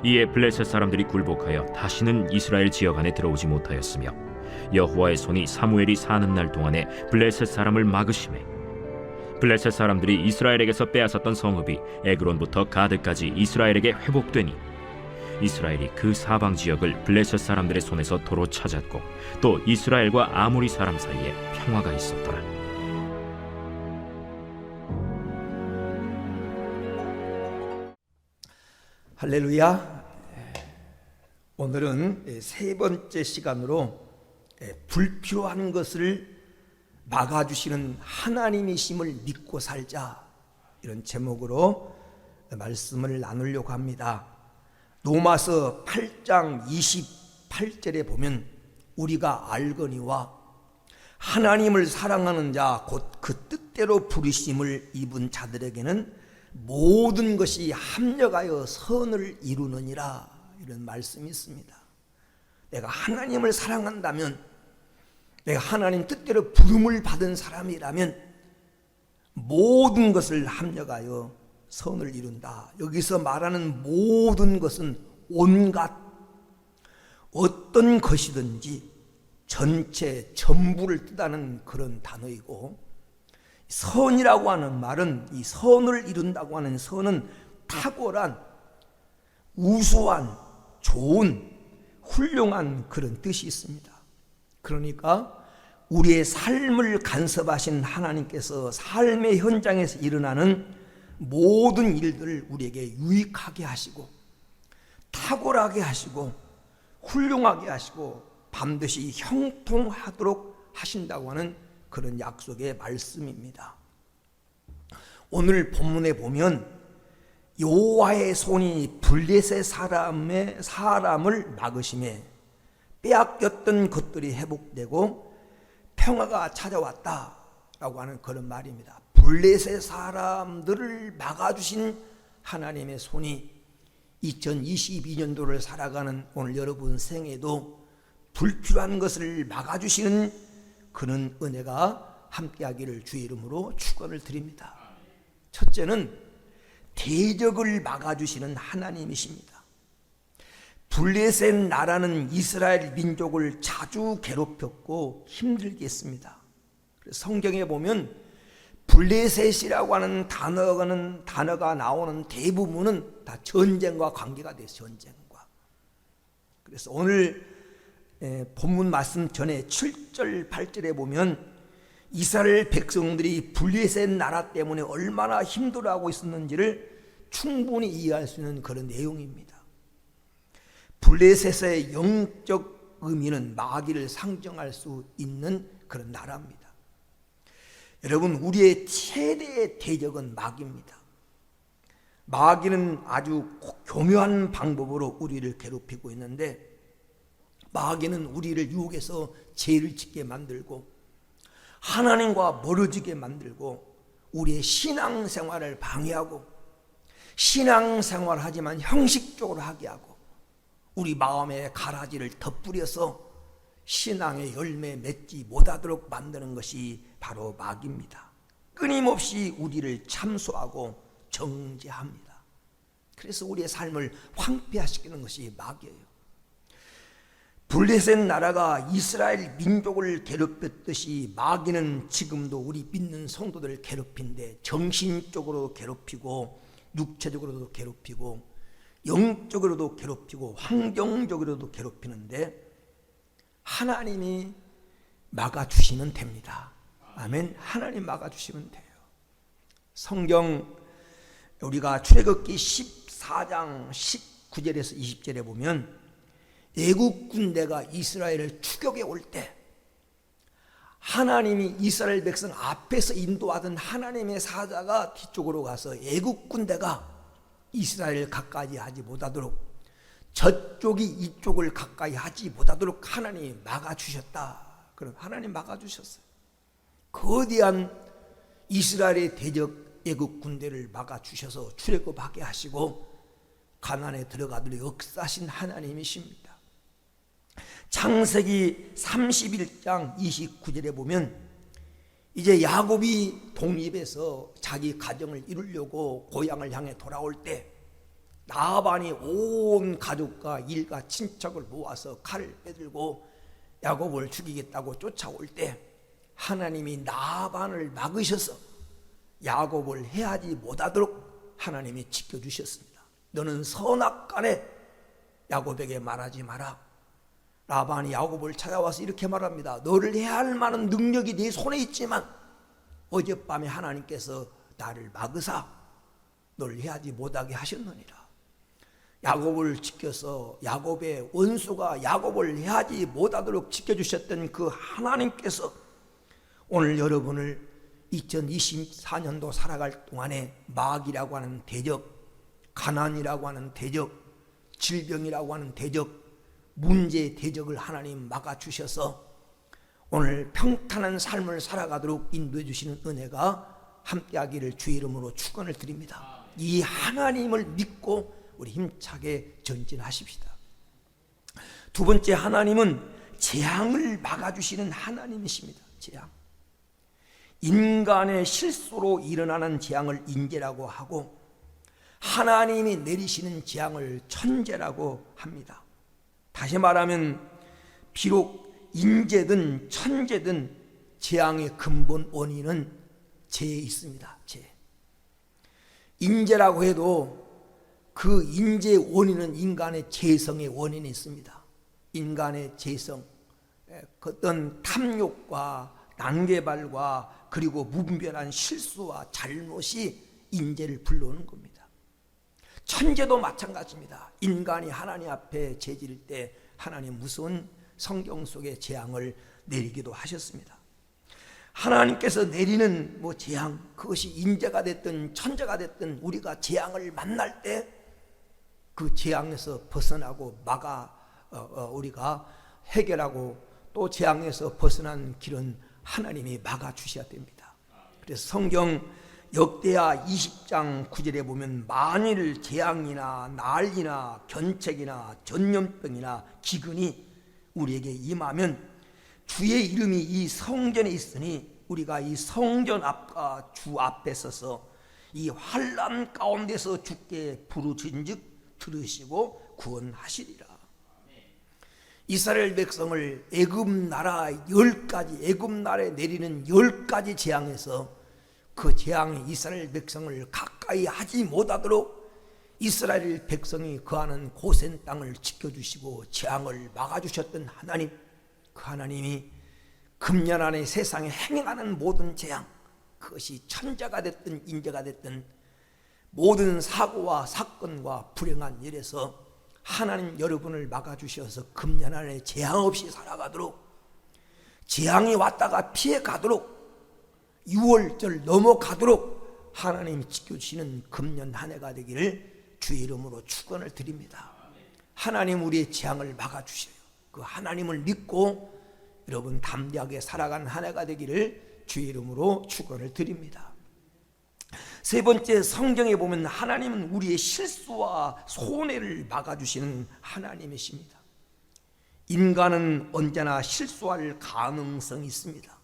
이에 블레셋 사람들이 굴복하여 다시는 이스라엘 지역 안에 들어오지 못하였으며 여호와의 손이 사무엘이 사는 날 동안에 블레셋 사람을 막으시매 블레셋 사람들이 이스라엘에게서 빼앗았던 성읍이 에그론부터 가드까지 이스라엘에게 회복되니 이스라엘이 그 사방 지역을 블레셋 사람들의 손에서 도로 찾았고 또 이스라엘과 아모리 사람 사이에 평화가 있었더라. 할렐루야. 오늘은 세 번째 시간으로 불필요한 것을 막아주시는 하나님이심을 믿고 살자, 이런 제목으로 말씀을 나누려고 합니다. 로마서 8장 28절에 보면 우리가 알거니와 하나님을 사랑하는 자 곧 그 뜻대로 부르심을 입은 자들에게는 모든 것이 합력하여 선을 이루느니라, 이런 말씀이 있습니다. 내가 하나님을 사랑한다면, 내가 하나님 뜻대로 부름을 받은 사람이라면 모든 것을 합력하여 선을 이룬다. 여기서 말하는 모든 것은 온갖, 어떤 것이든지 전체, 전부를 뜻하는 그런 단어이고, 선이라고 하는 말은, 이 선을 이룬다고 하는 선은 탁월한, 우수한, 좋은, 훌륭한 그런 뜻이 있습니다. 그러니까 우리의 삶을 간섭하신 하나님께서 삶의 현장에서 일어나는 모든 일들을 우리에게 유익하게 하시고 탁월하게 하시고 훌륭하게 하시고 반드시 형통하도록 하신다고 하는 그런 약속의 말씀입니다. 오늘 본문에 보면 여호와의 손이 블레셋 사람을 막으심에 빼앗겼던 것들이 회복되고 평화가 찾아왔다라고 하는 그런 말입니다. 블레셋 사람들을 막아주신 하나님의 손이 2022년도를 살아가는 오늘 여러분 생에도 불필요한 것을 막아주시는 그런 은혜가 함께하기를 주의 이름으로 축원을 드립니다. 첫째는 대적을 막아주시는 하나님이십니다. 블레셋 나라는 이스라엘 민족을 자주 괴롭혔고 힘들게 했습니다. 성경에 보면 블레셋이라고 하는 단어가 나오는 대부분은 다 전쟁과 관계가 돼요. 전쟁과. 그래서 오늘 본문 말씀 전에 7절 8절에 보면 이스라엘 백성들이 블레셋 나라 때문에 얼마나 힘들어하고 있었는지를 충분히 이해할 수 있는 그런 내용입니다. 블레셋의 영적 의미는 마귀를 상징할 수 있는 그런 나라입니다. 여러분, 우리의 최대의 대적은 마귀입니다. 마귀는 아주 교묘한 방법으로 우리를 괴롭히고 있는데, 마귀는 우리를 유혹해서 죄를 짓게 만들고 하나님과 멀어지게 만들고 우리의 신앙생활을 방해하고, 신앙생활을 하지만 형식적으로 하게 하고 우리 마음에 가라지를 덧뿌려서 신앙의 열매 맺지 못하도록 만드는 것이 바로 마귀입니다. 끊임없이 우리를 참소하고 정죄합니다. 그래서 우리의 삶을 황폐화시키는 것이 마귀예요. 블레셋 나라가 이스라엘 민족을 괴롭혔듯이 마귀는 지금도 우리 믿는 성도들을 괴롭힌데, 정신적으로 괴롭히고 육체적으로도 괴롭히고 영적으로도 괴롭히고 환경적으로도 괴롭히는데 하나님이 막아주시면 됩니다. 아멘. 하나님 막아주시면 돼요. 성경 우리가 출애굽기 14장 19절에서 20절에 보면 애국 군대가 이스라엘을 추격해 올 때 하나님이 이스라엘 백성 앞에서 인도하던 하나님의 사자가 뒤쪽으로 가서 애국 군대가 이스라엘을 가까이 하지 못하도록, 저쪽이 이쪽을 가까이 하지 못하도록 하나님이 막아주셨다. 그럼 하나님 막아주셨어요. 거대한 이스라엘의 대적 애국 군대를 막아주셔서 출애굽하게 하시고 가나안에 들어가도록 역사하신 하나님이십니다. 창세기 31장 29절에 보면 이제 야곱이 독립해서 자기 가정을 이루려고 고향을 향해 돌아올 때 라반이 온 가족과 일가 친척을 모아서 칼을 빼들고 야곱을 죽이겠다고 쫓아올 때 하나님이 라반을 막으셔서 야곱을 해하지 못하도록 하나님이 지켜주셨습니다. 너는 선악간에 야곱에게 말하지 마라. 라반이 야곱을 찾아와서 이렇게 말합니다. 너를 해할 만한 능력이 네 손에 있지만 어젯밤에 하나님께서 나를 막으사 너를 해하지 못하게 하셨느니라. 야곱을 지켜서 야곱의 원수가 야곱을 해하지 못하도록 지켜주셨던 그 하나님께서 오늘 여러분을 2024년도 살아갈 동안에 마귀라고 하는 대적, 가난이라고 하는 대적, 질병이라고 하는 대적, 문제의 대적을 하나님 막아주셔서 오늘 평탄한 삶을 살아가도록 인도해 주시는 은혜가 함께하기를 주의 이름으로 축원을 드립니다. 이 하나님을 믿고 우리 힘차게 전진하십시다. 두 번째, 하나님은 재앙을 막아주시는 하나님이십니다. 재앙. 인간의 실수로 일어나는 재앙을 인재라고 하고 하나님이 내리시는 재앙을 천재라고 합니다. 다시 말하면 비록 인재든 천재든 재앙의 근본 원인은 죄에 있습니다. 죄. 인재라고 해도 그 인재의 원인은 인간의 죄성의 원인이 있습니다. 인간의 죄성, 어떤 탐욕과 난개발과 그리고 무분별한 실수와 잘못이 인재를 불러오는 겁니다. 천재도 마찬가지입니다. 인간이 하나님 앞에 죄질 때 하나님 무서운 성경 속의 재앙을 내리기도 하셨습니다. 하나님께서 내리는 재앙, 그것이 인재가 됐든 천재가 됐든 우리가 재앙을 만날 때 그 재앙에서 벗어나고 우리가 해결하고 또 재앙에서 벗어난 길은 하나님이 막아주셔야 됩니다. 그래서 성경 역대하 20장 9절에 보면 만일 재앙이나 난리나 견책이나 전염병이나 기근이 우리에게 임하면 주의 이름이 이 성전에 있으니 우리가 이 성전 앞과 주 앞에 서서 이 환난 가운데서 주께 부르짖은즉 들으시고 구원하시리라. 이스라엘 백성을 애굽 나라에 내리는 10가지 재앙에서 그 재앙이 이스라엘 백성을 가까이 하지 못하도록 이스라엘 백성이 거하는 고센 땅을 지켜주시고 재앙을 막아주셨던 하나님, 그 하나님이 금년 안에 세상에 행하는 모든 재앙, 그것이 천재가 됐든 인재가 됐든 모든 사고와 사건과 불행한 일에서 하나님 여러분을 막아주셔서 금년 안에 재앙 없이 살아가도록, 재앙이 왔다가 피해가도록, 6월절 넘어가도록 하나님이 지켜주시는 금년 한 해가 되기를 주의 이름으로 축원을 드립니다. 하나님 우리의 재앙을 막아주셔요. 그 하나님을 믿고 여러분 담대하게 살아가는 한 해가 되기를 주의 이름으로 축원을 드립니다. 세 번째, 성경에 보면 하나님은 우리의 실수와 손해를 막아주시는 하나님이십니다. 인간은 언제나 실수할 가능성이 있습니다.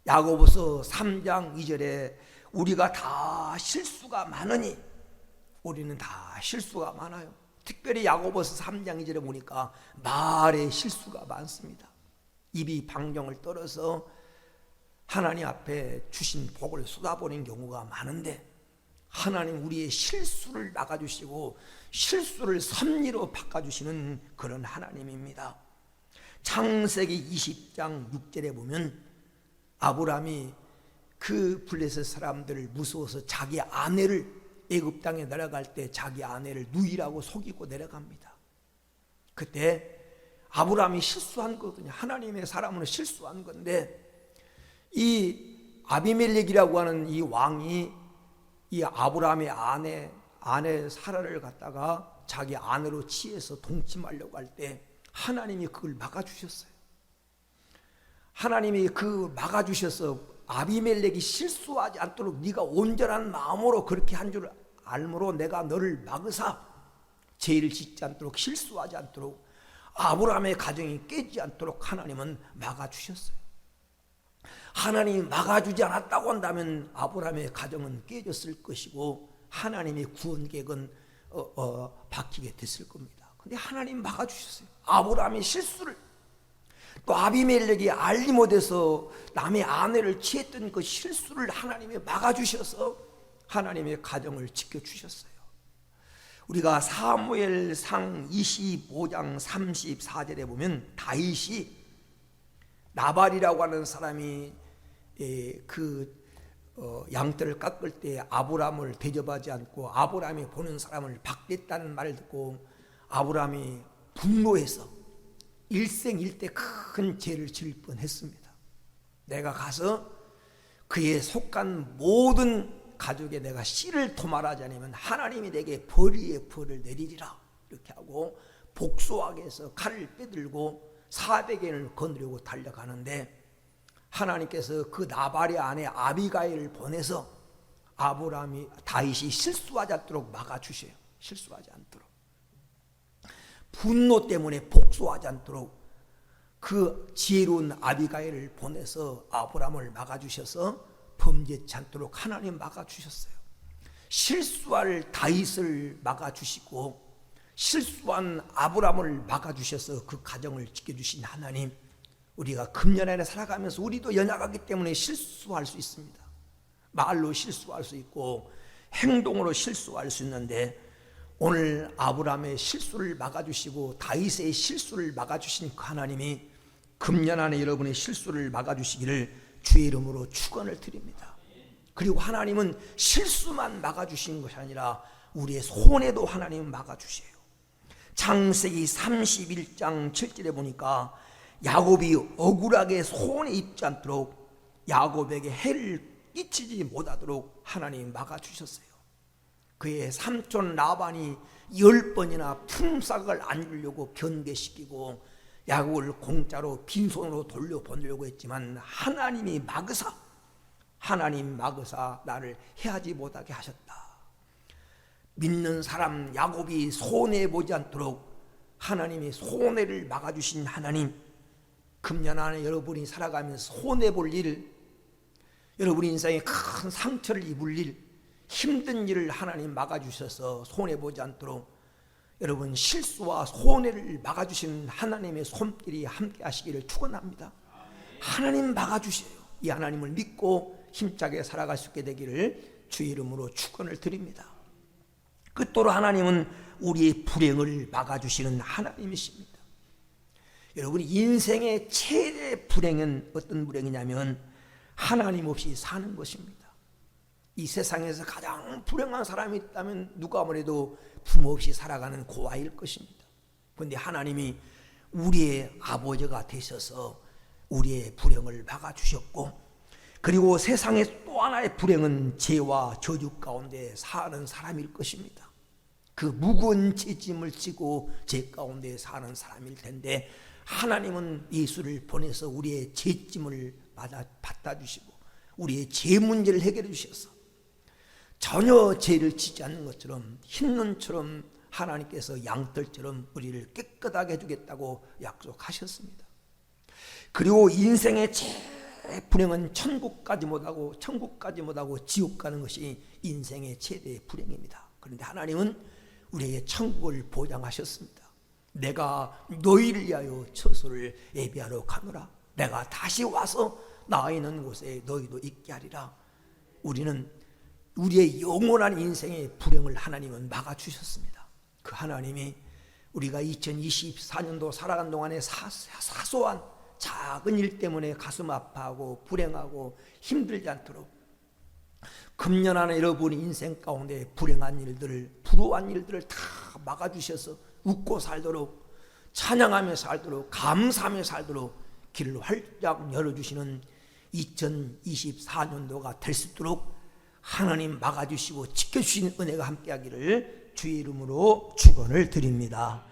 야고보서 3장 2절에 우리가 다 실수가 많으니, 우리는 다 실수가 많아요. 특별히 야고보서 3장 2절에 보니까 말에 실수가 많습니다. 입이 방정을 떨어서 하나님 앞에 주신 복을 쏟아버리는 경우가 많은데 하나님 우리의 실수를 막아주시고 실수를 섭리로 바꿔주시는 그런 하나님입니다. 창세기 20장 6절에 보면 아브라함이 그 블레셋 사람들을 무서워서 자기 아내를 애굽 땅에 내려갈 때 자기 아내를 누이라고 속이고 내려갑니다. 그때 아브라함이 실수한 거거든요. 하나님의 사람은 실수한 건데 이 아비멜렉이라고 하는 이 왕이 이 아브라함의 아내 사라를 갖다가 자기 아내로 취해서 동침하려고 할 때 하나님이 그걸 막아주셨어요. 하나님이 그 막아주셔서 아비멜렉이 실수하지 않도록 네가 온전한 마음으로 그렇게 한 줄 알므로 내가 너를 막으사 죄를 짓지 않도록 실수하지 않도록 아브라함의 가정이 깨지지 않도록 하나님은 막아주셨어요. 하나님이 막아주지 않았다고 한다면 아브라함의 가정은 깨졌을 것이고 하나님의 구원 계획은 박히게 됐을 겁니다. 근데 하나님 막아주셨어요. 아브라함의 실수를, 또 아비멜렉이 알리 못해서 남의 아내를 취했던 그 실수를 하나님이 막아주셔서 하나님의 가정을 지켜주셨어요. 우리가 사무엘상 25장 34절에 보면 다윗이 나발이라고 하는 사람이 양떼를 깎을 때 아브라함을 대접하지 않고 아브라함이 보는 사람을 박대했다는 말을 듣고 아브라함이 분노해서 일생일대 큰 죄를 지을 뻔했습니다. 내가 가서 그에 속한 모든 가족에 내가 씨를 도말하지 않으면 하나님이 내게 벌 위에 벌을 내리리라, 이렇게 하고 복수하게 해서 칼을 빼들고 400인을 거느리고 달려가는데 하나님께서 그 나발의 아내 아비가일을 보내서 다윗이 실수하지 않도록 막아주셔요. 실수하지 않도록, 분노 때문에 복수하지 않도록 그 지혜로운 아비가일을 보내서 아브라함을 막아주셔서 범죄치 않도록 하나님 막아주셨어요. 실수할 다윗을 막아주시고 실수한 아브라함을 막아주셔서 그 가정을 지켜주신 하나님, 우리가 금년 안에 살아가면서 우리도 연약하기 때문에 실수할 수 있습니다. 말로 실수할 수 있고 행동으로 실수할 수 있는데, 오늘 아브라함의 실수를 막아주시고 다윗의 실수를 막아주신 그 하나님이 금년 안에 여러분의 실수를 막아주시기를 주의 이름으로 축원을 드립니다. 그리고 하나님은 실수만 막아주신 것이 아니라 우리의 손해도 하나님은 막아주세요. 창세기 31장 7절에 보니까 야곱이 억울하게 손에 입지 않도록, 야곱에게 해를 끼치지 못하도록 하나님이 막아주셨어요. 그의 삼촌 라반이 10번이나 품삯을 안 주려고 변개시키고 야곱을 공짜로 빈손으로 돌려보내려고 했지만 하나님 막으사 나를 해하지 못하게 하셨다. 믿는 사람 야곱이 손해보지 않도록 하나님이 손해를 막아주신 하나님, 금년 안에 여러분이 살아가면서 손해볼 일, 여러분 인생에 큰 상처를 입을 일, 힘든 일을 하나님 막아주셔서 손해보지 않도록 여러분 실수와 손해를 막아주시는 하나님의 손길이 함께 하시기를 축원합니다. 하나님 막아주세요. 이 하나님을 믿고 힘차게 살아갈 수 있게 되기를 주의 이름으로 축원을 드립니다. 끝으로 하나님은 우리의 불행을 막아주시는 하나님이십니다. 여러분, 인생의 최대 불행은 어떤 불행이냐면 하나님 없이 사는 것입니다. 이 세상에서 가장 불행한 사람이 있다면 누가 아무래도 부모 없이 살아가는 고아일 것입니다. 그런데 하나님이 우리의 아버지가 되셔서 우리의 불행을 막아주셨고, 그리고 세상의 또 하나의 불행은 죄와 저주 가운데 사는 사람일 것입니다. 그 무거운 죄짐을 지고 죄 가운데 사는 사람일 텐데 하나님은 예수를 보내서 우리의 죄짐을 받아주시고 우리의 죄 문제를 해결해 주셔서 전혀 죄를 지지 않는 것처럼 흰눈처럼 하나님께서 양털처럼 우리를 깨끗하게 해주겠다고 약속하셨습니다. 그리고 인생의 최대 불행은 천국 가지 못하고 지옥 가는 것이 인생의 최대의 불행입니다. 그런데 하나님은 우리에게 천국을 보장하셨습니다. 내가 너희를 위하여 처소를 예비하러 가노라. 내가 다시 와서 나 있는 곳에 너희도 있게 하리라. 우리는 우리의 영원한 인생의 불행을 하나님은 막아주셨습니다. 그 하나님이 우리가 2024년도 살아간 동안에 사소한 작은 일 때문에 가슴 아파하고 불행하고 힘들지 않도록 금년 안에 여러분의 인생 가운데 불행한 일들을, 불우한 일들을 다 막아주셔서 웃고 살도록, 찬양하며 살도록, 감사하며 살도록 길을 활짝 열어주시는 2024년도가 될 수 있도록 하나님 막아주시고 지켜주시는 은혜가 함께하기를 주의 이름으로 축원을 드립니다.